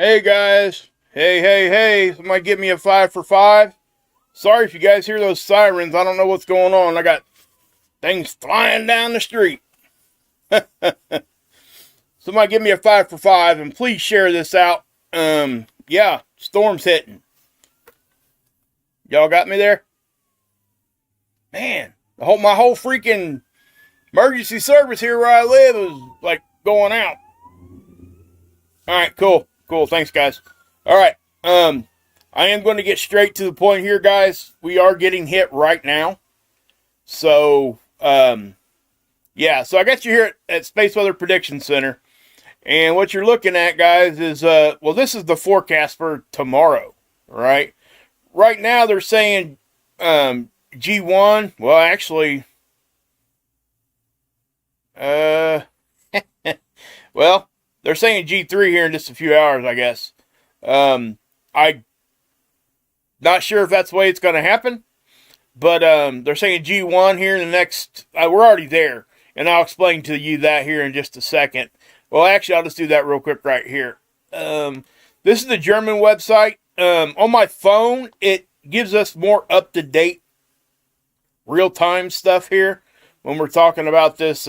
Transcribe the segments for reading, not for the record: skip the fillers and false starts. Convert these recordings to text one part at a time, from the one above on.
Hey guys, hey, somebody give me a 5 for 5. Sorry if you guys hear those sirens, I don't know what's going on. I got things flying down the street. Somebody give me a 5 for 5 and please share this out. Yeah, storm's hitting. Y'all got me there? Man, my whole freaking emergency service here where I live is like going out. Alright, cool. Thanks, guys. Alright, I am going to get straight to the point here, guys. We are getting hit right now. So, yeah, so I got you here at Space Weather Prediction Center. And what you're looking at, guys, is, well, this is the forecast for tomorrow, right? Right now, they're saying, G1, well, actually, well, they're saying G3 here in just a few hours, I guess. I'm not sure if that's the way it's going to happen, but they're saying G1 here in the next, we're already there, and I'll explain to you that here in just a second. Well, actually, I'll just do that real quick right here. This is the German website. On my phone, it gives us more up-to-date, real-time stuff here when we're talking about this,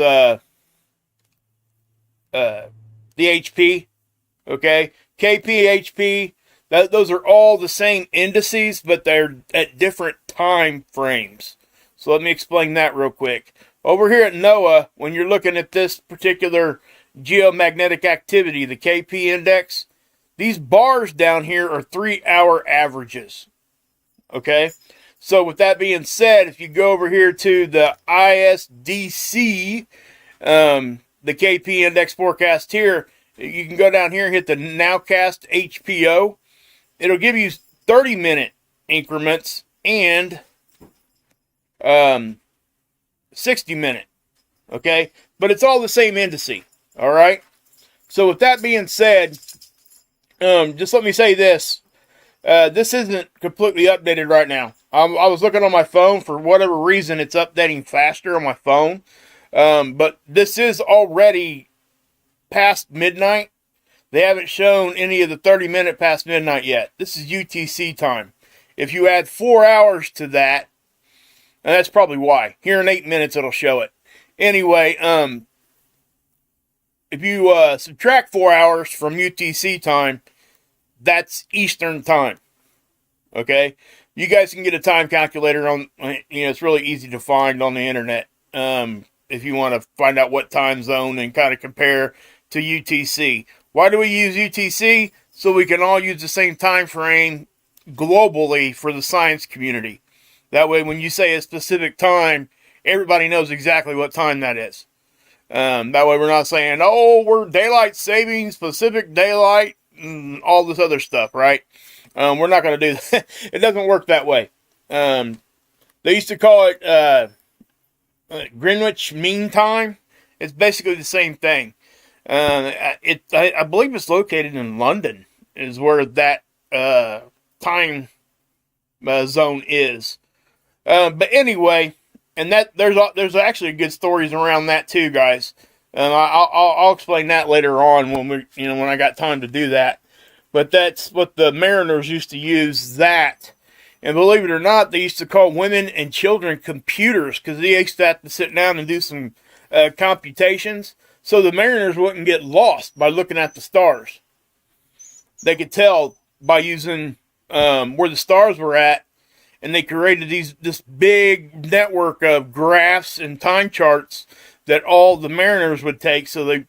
the HP, okay? KP, HP, those are all the same indices, but they're at different time frames. So let me explain that real quick. Over here at NOAA, when you're looking at this particular geomagnetic activity, the KP index, these bars down here are 3-hour averages, okay? So with that being said, if you go over here to the ISDC, the KP index forecast here, you can go down here and hit the Nowcast HPO. It'll give you 30-minute increments and 60-minute, okay? But it's all the same indice, all right? So with that being said, just let me say this. This isn't completely updated right now. I was looking on my phone. For whatever reason, it's updating faster on my phone. But this is already past midnight. They haven't shown any of the 30-minute past midnight yet. This is UTC time. If you add 4 hours to that, and that's probably why. Here in 8 minutes, it'll show it. Anyway, if you subtract 4 hours from UTC time, that's Eastern time. Okay? You guys can get a time calculator on, it's really easy to find on the internet. If you want to find out what time zone and kind of compare to UTC. Why do we use UTC? So we can all use the same time frame globally for the science community. That way when you say a specific time, everybody knows exactly what time that is. That way we're not saying, oh, we're daylight savings, Pacific daylight, and all this other stuff, right? We're not going to do that. It doesn't work that way. They used to call it Greenwich Mean Time. It's basically the same thing. I believe it's located in London, is where that time zone is. But anyway, and that there's actually good stories around that too, guys. I'll explain that later on when when I got time to do that. But that's what the mariners used to use that. And believe it or not, they used to call women and children computers because they used to have to sit down and do some computations. So the mariners wouldn't get lost by looking at the stars. They could tell by using where the stars were at. And they created this big network of graphs and time charts that all the mariners would take. So they,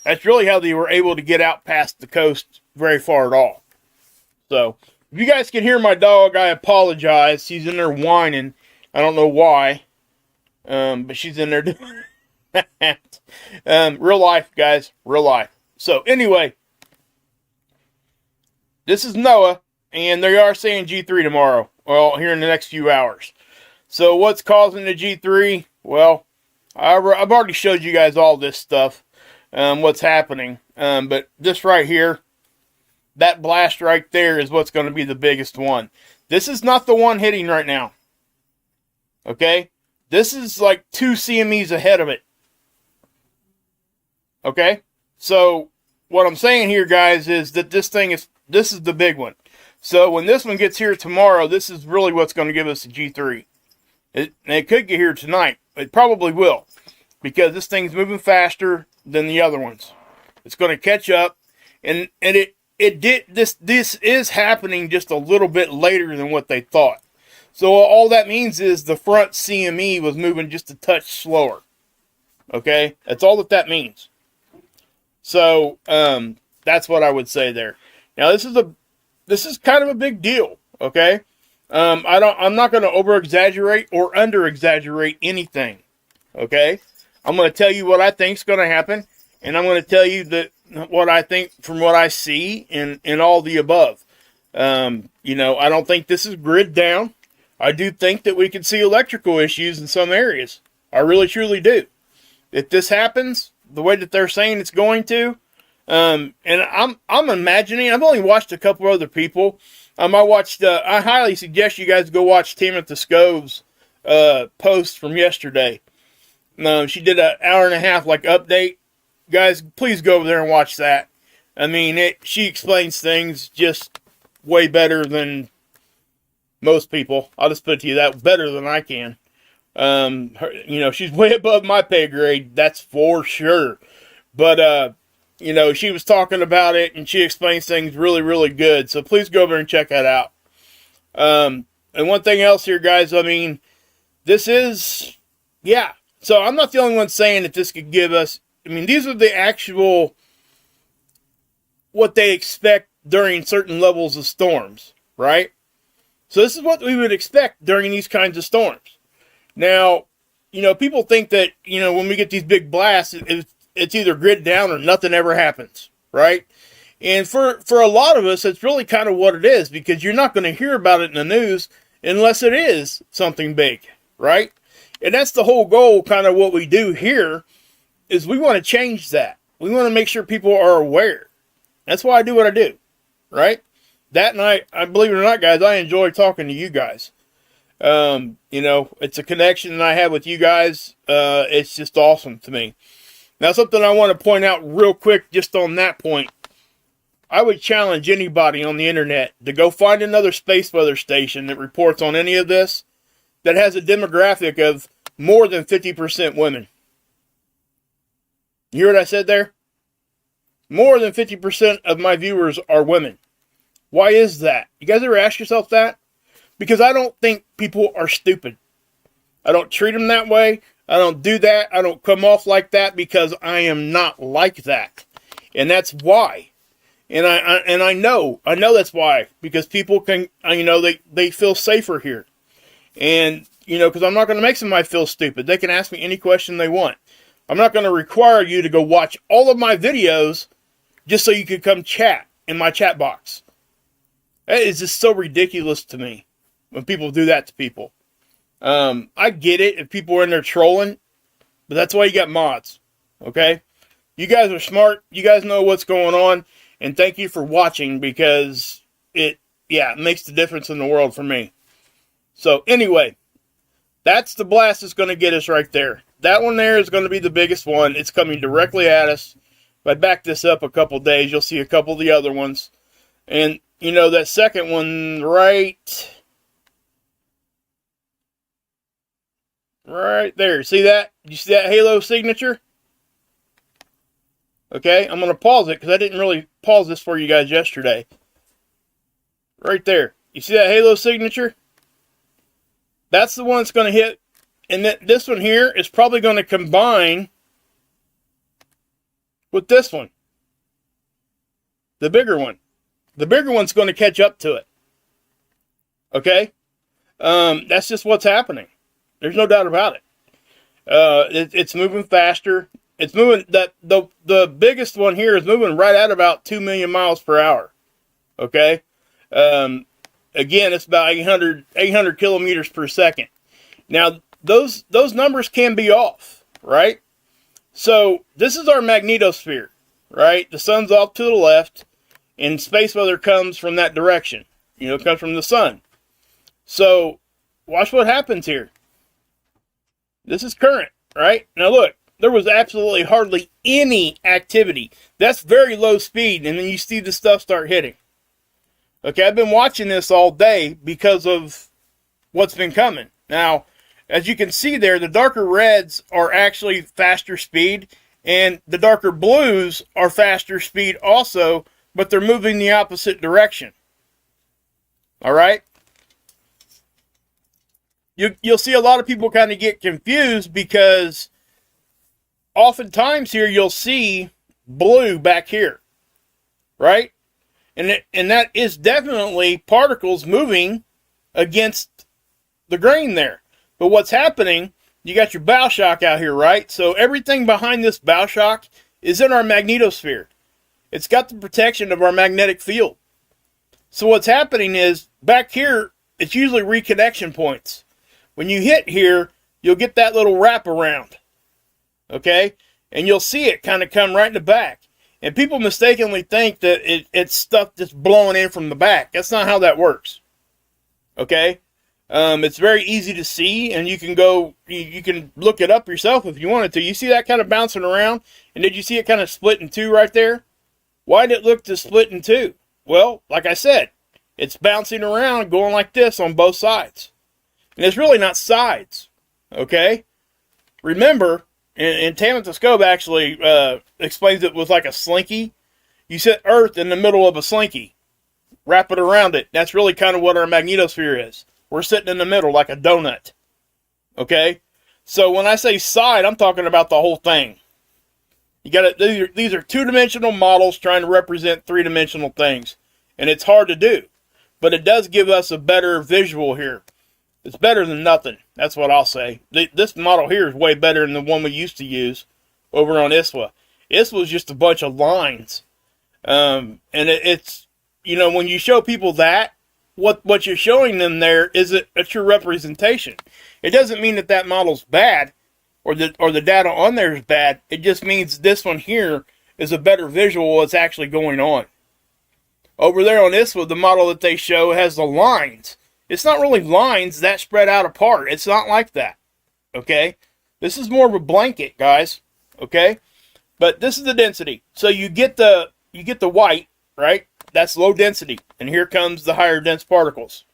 that's really how they were able to get out past the coast very far at all. So if you guys can hear my dog, I apologize. She's in there whining. I don't know why. But she's in there doing that. Real life, guys. Real life. So anyway, this is NOAA, and they are saying G3 tomorrow. Well, here in the next few hours. So what's causing the G3? Well, I've already showed you guys all this stuff, what's happening. But this right here, that blast right there is what's going to be the biggest one. This is not the one hitting right now. Okay? This is like 2 CMEs ahead of it. Okay? So what I'm saying here, guys, is that this is the big one. So when this one gets here tomorrow, this is really what's going to give us a G3. It could get here tonight. It probably will, because this thing's moving faster than the other ones. It's going to catch up, and this is happening just a little bit later than what they thought. So all that means is the front CME was moving just a touch slower. Okay, that's all that means. So that's what I would say there. Now this is kind of a big deal. Okay, I'm not going to over exaggerate or under exaggerate anything. Okay, I'm going to tell you what I think is going to happen, and I'm going to tell you what I think from what I see and all the above. I don't think this is grid down. I do think that we could see electrical issues in some areas. I really truly do. If this happens the way that they're saying it's going to, and I'm imagining, I've only watched a couple other people. I highly suggest you guys go watch Timothy Scove's post from yesterday. She did an hour and a half update. Guys, please go over there and watch that. I mean, she explains things just way better than most people. I'll just put it to you that, better than I can. She's way above my pay grade, that's for sure. But, she was talking about it, and she explains things really, really good. So please go over and check that out. And one thing else here, guys, I mean, this is, yeah. So I'm not the only one saying that this could give us, I mean, these are the actual, what they expect during certain levels of storms, right? So this is what we would expect during these kinds of storms. Now, people think that, when we get these big blasts, it's either grid down or nothing ever happens, right? And for a lot of us, it's really kind of what it is, because you're not going to hear about it in the news unless it is something big, right? And that's the whole goal, kind of what we do here, is we want to change that. We want to make sure people are aware. That's why I do what I do, right? That night, I believe it or not, guys, I enjoy talking to you guys. It's a connection that I have with you guys. It's just awesome to me. Now, something I want to point out real quick, just on that point. I would challenge anybody on the internet to go find another space weather station that reports on any of this that has a demographic of more than 50% women. You hear what I said there? More than 50% of my viewers are women. Why is that? You guys ever ask yourself that? Because I don't think people are stupid. I don't treat them that way. I don't do that. I don't come off like that, because I am not like that. And that's why. And I know that's why. Because people can, they feel safer here. And, because I'm not going to make somebody feel stupid. They can ask me any question they want. I'm not going to require you to go watch all of my videos just so you can come chat in my chat box. That is just so ridiculous to me when people do that to people. I get it if people are in there trolling, but that's why you got mods, okay? You guys are smart. You guys know what's going on, and thank you for watching, because it makes the difference in the world for me. So anyway, that's the blast that's going to get us right there. That one there is going to be the biggest one. It's coming directly at us. If I back this up a couple days, you'll see a couple of the other ones. And, that second one right there. See that? You see that halo signature? Okay, I'm going to pause it, because I didn't really pause this for you guys yesterday. Right there. You see that halo signature? That's the one that's going to hit. And this one here is probably going to combine with this one. The bigger one. The bigger one's going to catch up to it. Okay? That's just what's happening. There's no doubt about it. It's moving faster. It's moving, the biggest one here is moving right at about 2 million miles per hour. Okay? Again, it's about 800 kilometers per second. Now, those numbers can be off, right? So, this is our magnetosphere, right? The sun's off to the left, and space weather comes from that direction. It comes from the sun. So, watch what happens here. This is current, right? Now look, there was absolutely hardly any activity. That's very low speed, and then you see the stuff start hitting. Okay, I've been watching this all day because of what's been coming. Now, as you can see there, the darker reds are actually faster speed, and the darker blues are faster speed also, but they're moving the opposite direction. All right? You'll see a lot of people kind of get confused because oftentimes here you'll see blue back here, right? And that is definitely particles moving against the grain there. But what's happening, you got your bow shock out here, right? So everything behind this bow shock is in our magnetosphere. It's got the protection of our magnetic field. So what's happening is, back here, it's usually reconnection points. When you hit here, you'll get that little wrap around. Okay? And you'll see it kind of come right in the back. And people mistakenly think that it's stuff just blowing in from the back. That's not how that works. Okay? It's very easy to see, and you can look it up yourself if you wanted to. You see that kind of bouncing around? And did you see it kind of split in two right there? Why did it look to split in two? Well, like I said, it's bouncing around going like this on both sides. And it's really not sides. Okay? Remember, and Tamitha Scope actually explains it with like a slinky. You set Earth in the middle of a slinky. Wrap it around it. That's really kind of what our magnetosphere is. We're sitting in the middle like a donut. Okay? So when I say side, I'm talking about the whole thing. You got it. These are two-dimensional models trying to represent three-dimensional things. And it's hard to do. But it does give us a better visual here. It's better than nothing. That's what I'll say. This model here is way better than the one we used to use over on ISWA. ISWA is just a bunch of lines. And it's, you know, when you show people that, what you're showing them there is a true representation. It doesn't mean that that model's bad or the data on there is bad. It just means this one here is a better visual of what's actually going on. Over there on ISWA, the model that they show has the lines. It's not really lines that spread out apart. It's not like that. Okay? This is more of a blanket, guys. Okay? But this is the density. So you get the white, right? That's low density. And here comes the higher dense particles.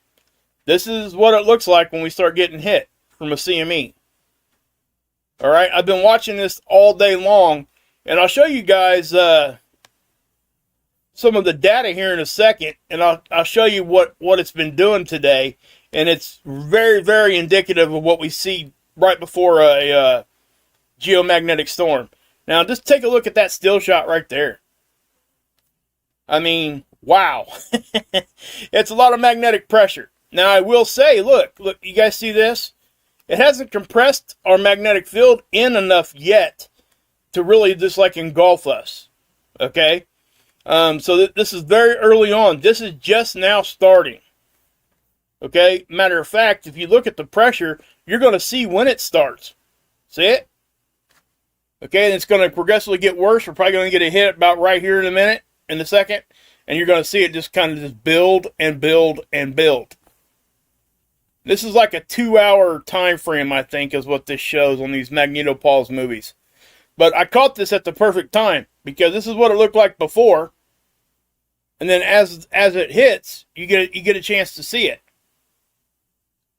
This is what it looks like when we start getting hit from a CME. Alright? I've been watching this all day long. And I'll show you guys some of the data here in a second, and I'll show you what it's been doing today, and it's very, very indicative of what we see right before a geomagnetic storm. Now, just take a look at that still shot right there. I mean, wow. It's a lot of magnetic pressure. Now, I will say, look, you guys see this? It hasn't compressed our magnetic field in enough yet to really just like engulf us. Okay? So this is very early on. This is just now starting. Okay? Matter of fact, if you look at the pressure, you're going to see when it starts. See it? Okay, and it's going to progressively get worse. We're probably going to get a hit about right here in a second. And you're going to see it just kind of just build and build and build. This is like a 2-hour time frame, I think, is what this shows on these Magnetopause movies. But I caught this at the perfect time, because this is what it looked like before. And then as it hits, you get a chance to see it.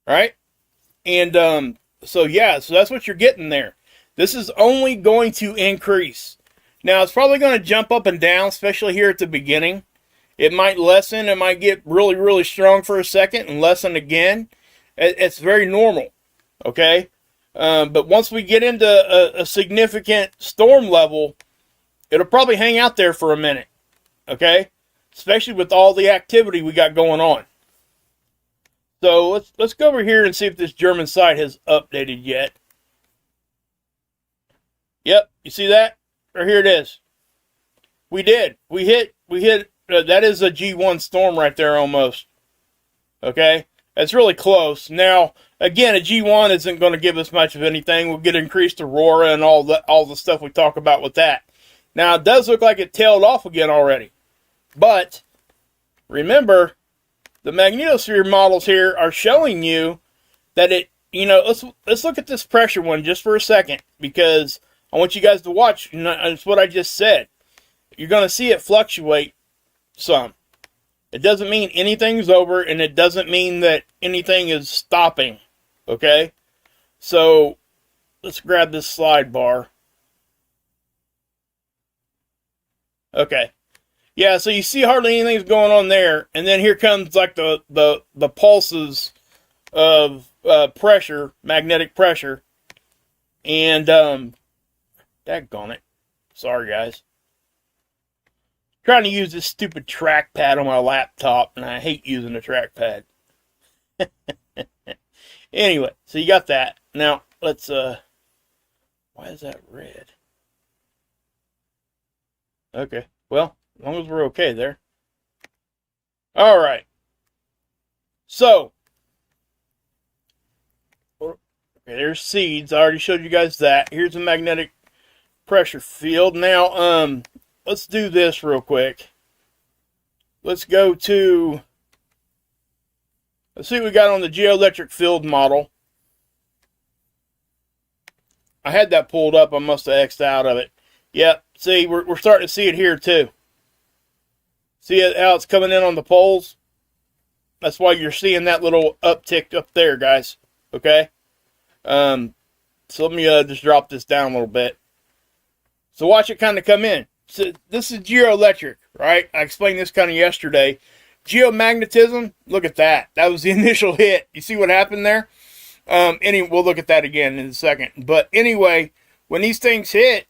Right? And so that's what you're getting there. This is only going to increase. Now, it's probably going to jump up and down, especially here at the beginning. It might lessen. It might get really, really strong for a second and lessen again. It's very normal. Okay? But once we get into a significant storm level, it'll probably hang out there for a minute. Okay? Especially with all the activity we got going on. So let's go over here and see if this German site has updated yet. Yep, you see that? Or here it is. We did. We hit. That is a G1 storm right there almost. Okay? That's really close. Now, again, a G1 isn't going to give us much of anything. We'll get increased Aurora and all the stuff we talk about with that. Now, it does look like it tailed off again already. But, remember, the magnetosphere models here are showing you that it, let's look at this pressure one just for a second, because I want you guys to watch. It's what I just said. You're going to see it fluctuate some. It doesn't mean anything's over, and it doesn't mean that anything is stopping. Okay? So, let's grab this slide bar. Okay. Yeah, so you see hardly anything's going on there, and then here comes like the pulses of pressure, magnetic pressure, and daggone it. Sorry, guys. Trying to use this stupid trackpad on my laptop, and I hate using a trackpad. Anyway, so you got that. Now, let's, why is that red? Okay, well, as long as we're okay there. Alright. So, okay, there's seeds. I already showed you guys that. Here's a magnetic pressure field. Now, let's do this real quick. Let's go to, let's see what we got on the geoelectric field model. I had that pulled up. I must have X'd out of it. Yep, see, we're starting to see it here too. See how it's coming in on the poles? That's why you're seeing that little uptick up there, guys. Okay? So let me just drop this down a little bit. So watch it kind of come in. So this is geoelectric, right? I explained this kind of yesterday. Geomagnetism, look at that. That was the initial hit. You see what happened there? We'll look at that again in a second. But anyway, when these things hit,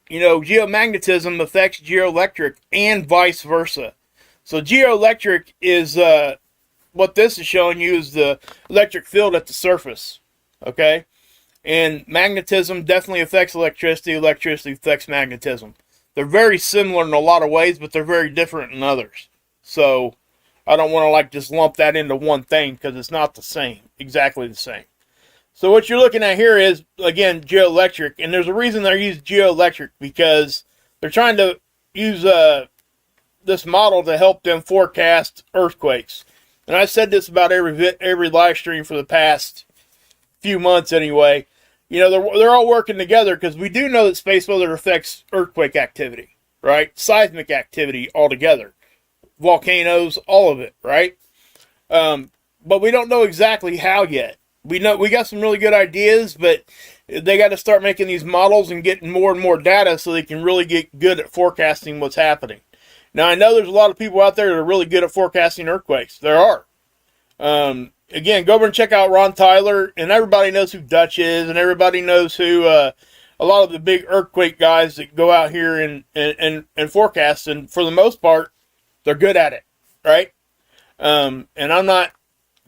you know, geomagnetism affects geoelectric and vice versa. So geoelectric is, what this is showing you is the electric field at the surface. Okay? And magnetism definitely affects electricity. Electricity affects magnetism. They're very similar in a lot of ways, but they're very different in others. So, I don't want to like just lump that into one thing because it's not the same. Exactly the same. So what you're looking at here is, again, geoelectric. And there's a reason they're using geoelectric, because they're trying to use this model to help them forecast earthquakes. And I said this about every live stream for the past few months anyway. You know, they're all working together, because we do know that space weather affects earthquake activity, right? Seismic activity altogether. Volcanoes, all of it, right? But we don't know exactly how yet. We got some really good ideas, but they got to start making these models and getting more and more data so they can really get good at forecasting what's happening. Now, I know there's a lot of people out there that are really good at forecasting earthquakes. There are. Again, go over and check out Ron Tyler, and everybody knows who Dutch is, and everybody knows who a lot of the big earthquake guys that go out here and forecast, and for the most part, they're good at it, right? And I'm not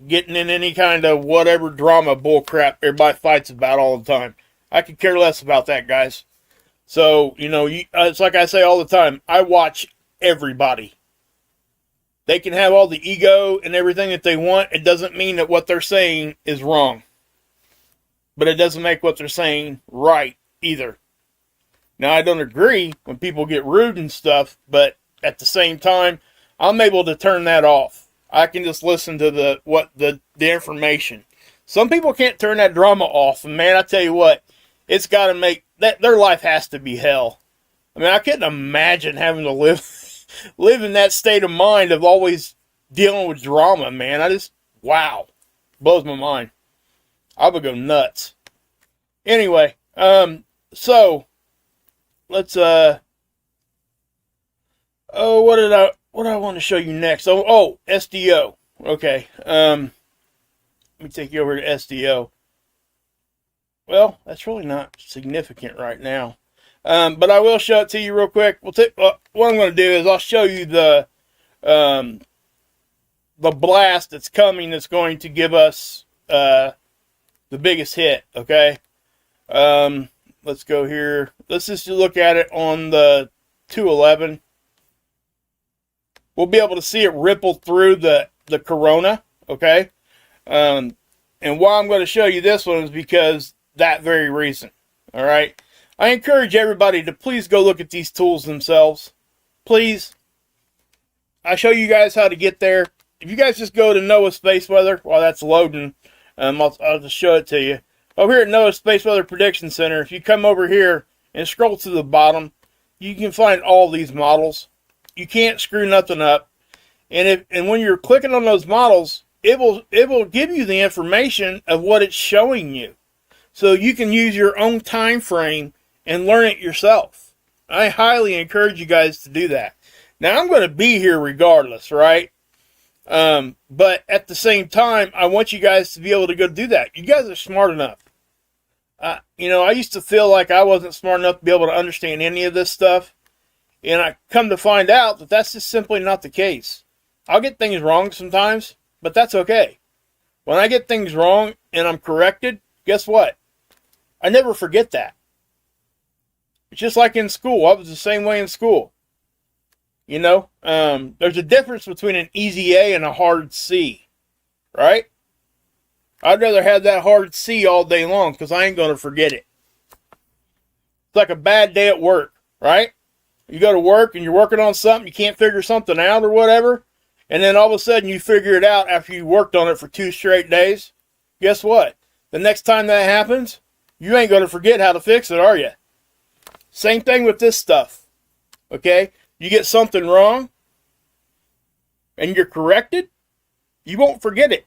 getting in any kind of whatever drama bullcrap everybody fights about all the time. I could care less about that, guys. So, you know, it's like I say all the time, I watch everybody. They can have all the ego and everything that they want. It doesn't mean that what they're saying is wrong. But it doesn't make what they're saying right either. Now, I don't agree when people get rude and stuff, but at the same time, I'm able to turn that off. I can just listen to the information. Some people can't turn that drama off, and man, I tell you what, it's got to make that their life has to be hell. I mean, I couldn't imagine having to live in that state of mind of always dealing with drama, man. Wow, blows my mind. I would go nuts. Anyway, so let's what do I want to show you next? Oh, SDO. Okay. Let me take you over to SDO. Well, that's really not significant right now. But I will show it to you real quick. What I'm going to do is I'll show you the blast that's coming that's going to give us the biggest hit, okay? Let's go here. Let's just look at it on the 211. We'll be able to see it ripple through the corona, okay? And why I'm going to show you this one is because that very reason, all right? I encourage everybody to please go look at these tools themselves. Please. I show you guys how to get there. If you guys just go to NOAA Space Weather, while that's loading, I'll just show it to you. Over here at NOAA Space Weather Prediction Center, if you come over here and scroll to the bottom, you can find all these models. You can't screw nothing up. And when you're clicking on those models, it will give you the information of what it's showing you. So you can use your own time frame and learn it yourself. I highly encourage you guys to do that. Now, I'm going to be here regardless, right? But at the same time, I want you guys to be able to go do that. You guys are smart enough. I used to feel like I wasn't smart enough to be able to understand any of this stuff. And I come to find out that that's just simply not the case. I'll get things wrong sometimes, but that's okay. When I get things wrong and I'm corrected, guess what? I never forget that. It's just like in school. I was the same way in school. There's a difference between an easy A and a hard C, right? I'd rather have that hard C all day long because I ain't going to forget it. It's like a bad day at work, right? You go to work and you're working on something, you can't figure something out or whatever, and then all of a sudden you figure it out after you worked on it for 2 straight days. Guess what? The next time that happens, you ain't going to forget how to fix it, are you? Same thing with this stuff, okay? You get something wrong and you're corrected, you won't forget it.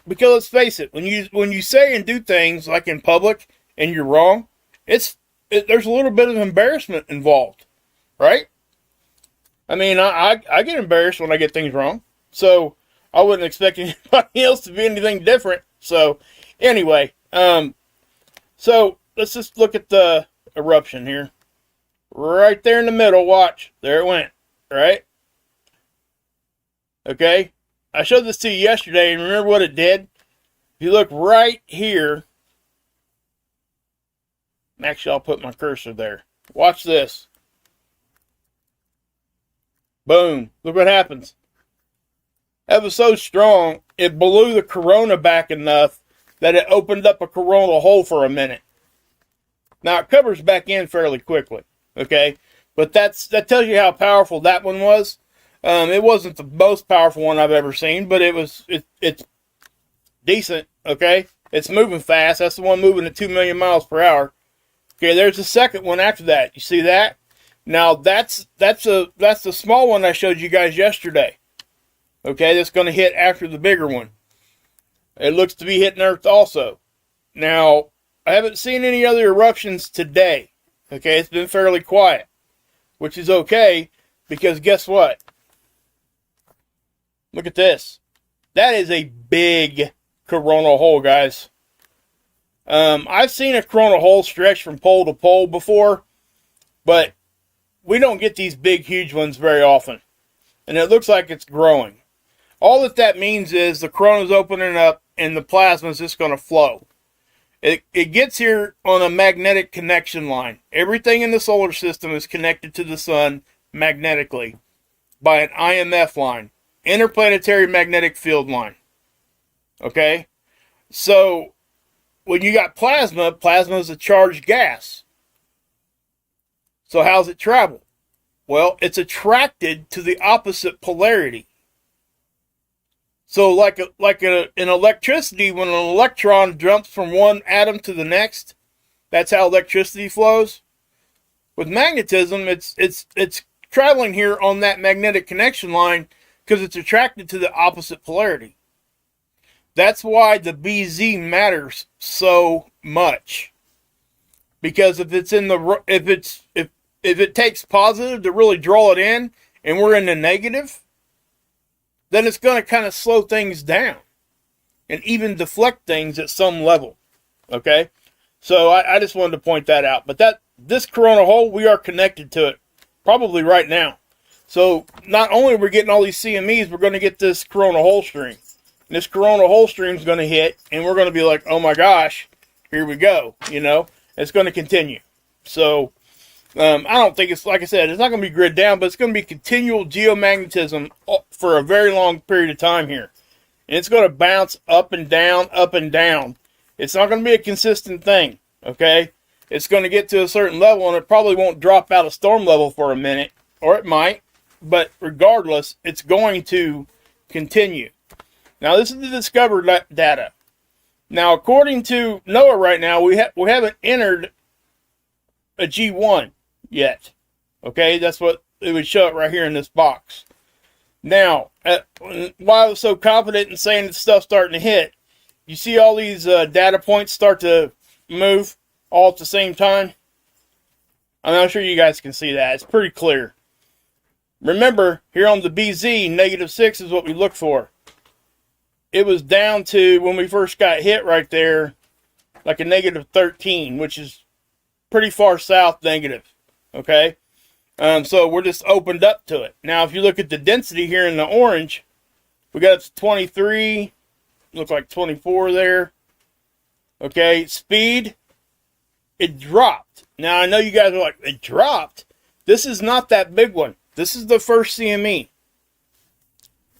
Because let's face it, when you say and do things like in public and you're wrong, there's a little bit of embarrassment involved, right? I mean, I get embarrassed when I get things wrong, so I wouldn't expect anybody else to be anything different. So anyway, so let's just look at the eruption here. Right there in the middle, watch. There it went, right? Okay? I showed this to you yesterday, and remember what it did? If you look right here, actually I'll put my cursor there. Watch this. Boom. Look what happens. That was so strong, it blew the corona back enough that it opened up a coronal hole for a minute. Now, it covers back in fairly quickly, okay? But that tells you how powerful that one was. It wasn't the most powerful one I've ever seen, but it's decent, okay? It's moving fast. That's the one moving at 2 million miles per hour. Okay, there's the second one after that. You see that? Now, that's the small one I showed you guys yesterday. Okay, that's going to hit after the bigger one. It looks to be hitting Earth also. Now, I haven't seen any other eruptions today. Okay, it's been fairly quiet, which is okay, because guess what? Look at this. That is a big coronal hole, guys. I've seen a coronal hole stretch from pole to pole before, but we don't get these big, huge ones very often. And it looks like it's growing. All that means is the corona's opening up and the plasma is just going to flow. It gets here on a magnetic connection line. Everything in the solar system is connected to the sun magnetically by an IMF line. Interplanetary magnetic field line. Okay? So, when you got plasma is a charged gas. So how's it travel? Well, it's attracted to the opposite polarity. So like in electricity, when an electron jumps from one atom to the next, that's how electricity flows. With magnetism, it's traveling here on that magnetic connection line because it's attracted to the opposite polarity. That's why the BZ matters so much. Because if it takes positive to really draw it in, and we're in the negative, then it's going to kind of slow things down and even deflect things at some level. Okay? So I just wanted to point that out. But this coronal hole, we are connected to it probably right now. So not only are we getting all these CMEs, we're going to get this coronal hole stream. And this coronal hole stream is going to hit, and we're going to be like, oh my gosh, here we go. It's going to continue. So I don't think it's, like I said, it's not going to be grid down, but it's going to be continual geomagnetism for a very long period of time here. And it's going to bounce up and down, up and down. It's not going to be a consistent thing, okay? It's going to get to a certain level, and it probably won't drop out of storm level for a minute, or it might. But regardless, it's going to continue. Now, this is the discovered data. Now, according to NOAA right now, we haven't entered a G1 yet. Okay, that's what it would show it right here in this box. Now, why I was so confident in saying that stuff's starting to hit, you see all these data points start to move all at the same time? I'm not sure you guys can see that. It's pretty clear. Remember, here on the BZ, -6 is what we look for. It was down to, when we first got hit right there, like a -13, which is pretty far south negative. Okay? So we're just opened up to it. Now, if you look at the density here in the orange, we got it to 23. Looks like 24 there. Okay, speed, it dropped. Now, I know you guys are like, it dropped? This is not that big one. This is the first CME.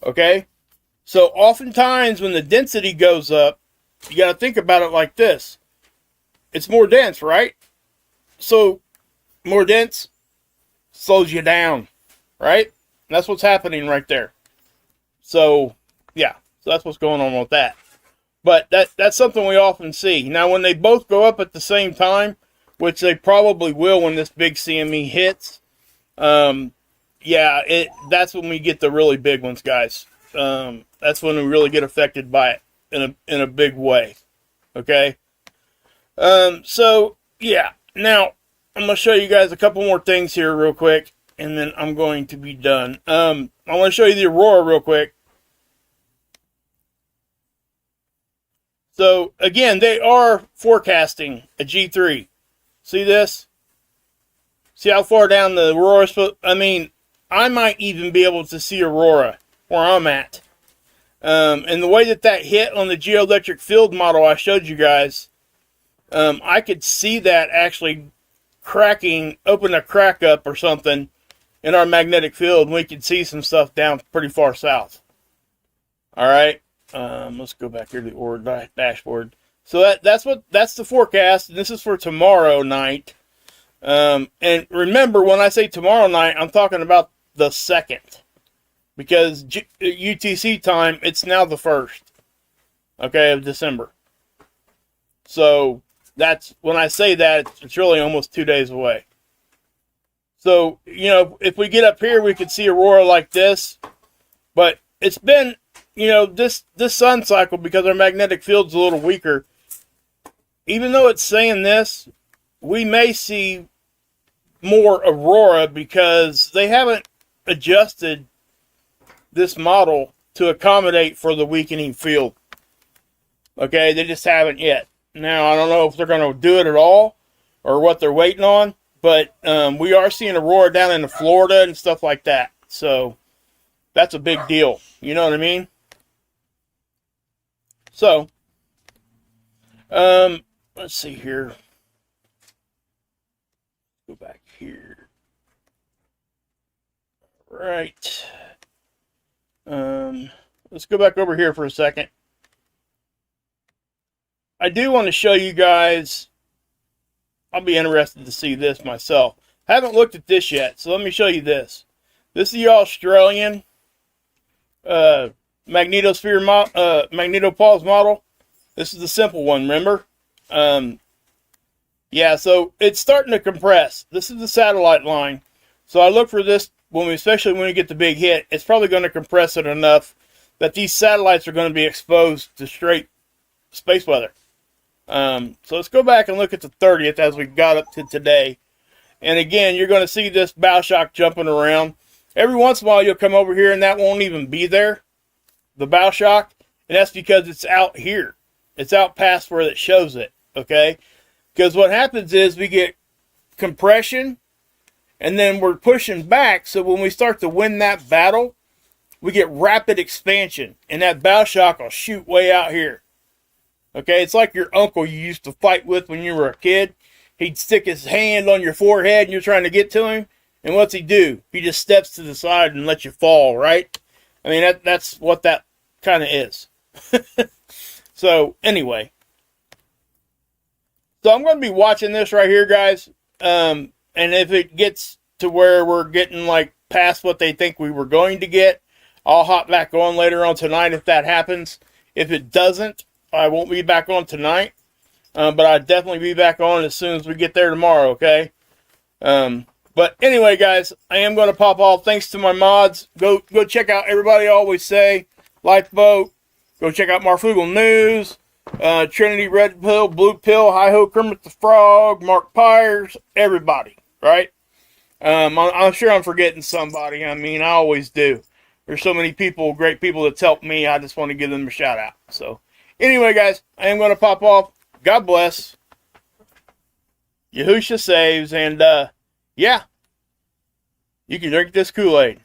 Okay? So, oftentimes, when the density goes up, you got to think about it like this. It's more dense, right? So, more dense slows you down, right? And that's what's happening right there. So, yeah. So that's what's going on with that. But that's something we often see. Now, when they both go up at the same time, which they probably will when this big CME hits, yeah, that's when we get the really big ones, guys. That's when we really get affected by it in a big way. Okay? So, yeah. Now, I'm going to show you guys a couple more things here real quick, and then I'm going to be done. I want to show you the Aurora real quick. So, again, they are forecasting a G3. See this? See how far down the Aurora? I mean, I might even be able to see Aurora where I'm at. And the way that hit on the geoelectric field model I showed you guys, I could see that actually open a crack up or something in our magnetic field, and we could see some stuff down pretty far south. All right. Let's go back here to the Aurora dashboard. So that's the forecast, and this is for tomorrow night. And remember, when I say tomorrow night, I'm talking about the 2nd, because UTC time, it's now the 1st, okay, of December. So that's when I say that, it's really almost 2 days away. So, you know, if we get up here, we could see Aurora like this, but it's been, you know, this sun cycle, because our magnetic field's a little weaker, even though it's saying this, we may see more Aurora because they haven't adjusted this model to accommodate for the weakening field. Okay, they just haven't yet. Now, I don't know if they're going to do it at all or what they're waiting on, but we are seeing Aurora down in Florida and stuff like that. So, that's a big deal. You know what I mean? So, let's see here. Go back here. Right. Let's go back over here for a second. I do want to show you guys. I'll be interested to see this myself. I haven't looked at this yet, so let me show you this. This is the Australian Magnetosphere Magnetopause model. This is the simple one, remember? Yeah, so it's starting to compress. This is the satellite line. So I look for this, especially when we get the big hit, it's probably going to compress it enough that these satellites are going to be exposed to straight space weather. So let's go back and look at the 30th as we got up to today. And again, you're going to see this bow shock jumping around. Every once in a while, you'll come over here and that won't even be there, the bow shock. And that's because it's out here. It's out past where it shows it, okay? Because what happens is we get compression, and then we're pushing back. So when we start to win that battle, we get rapid expansion. And that bow shock will shoot way out here. Okay, it's like your uncle you used to fight with when you were a kid. He'd stick his hand on your forehead and you're trying to get to him. And what's he do? He just steps to the side and lets you fall, right? I mean, that's what that kind of is. So, anyway. So, I'm going to be watching this right here, guys. And if it gets to where we're getting, like, past what they think we were going to get, I'll hop back on later on tonight if that happens. If it doesn't, I won't be back on tonight. But I'll definitely be back on as soon as we get there tomorrow, okay? But anyway, guys, I am going to pop off. Thanks to my mods. Go check out Everybody Always Say, Lifeboat. Go check out Marfoogle News, Trinity Red Pill, Blue Pill, Hi Ho Kermit the Frog, Mark Pyers, everybody, right? I'm sure I'm forgetting somebody. I mean, I always do. There's so many people, great people that's helped me. I just want to give them a shout out. So, anyway, guys, I am going to pop off. God bless. Yahusha saves, and yeah, you can drink this Kool-Aid.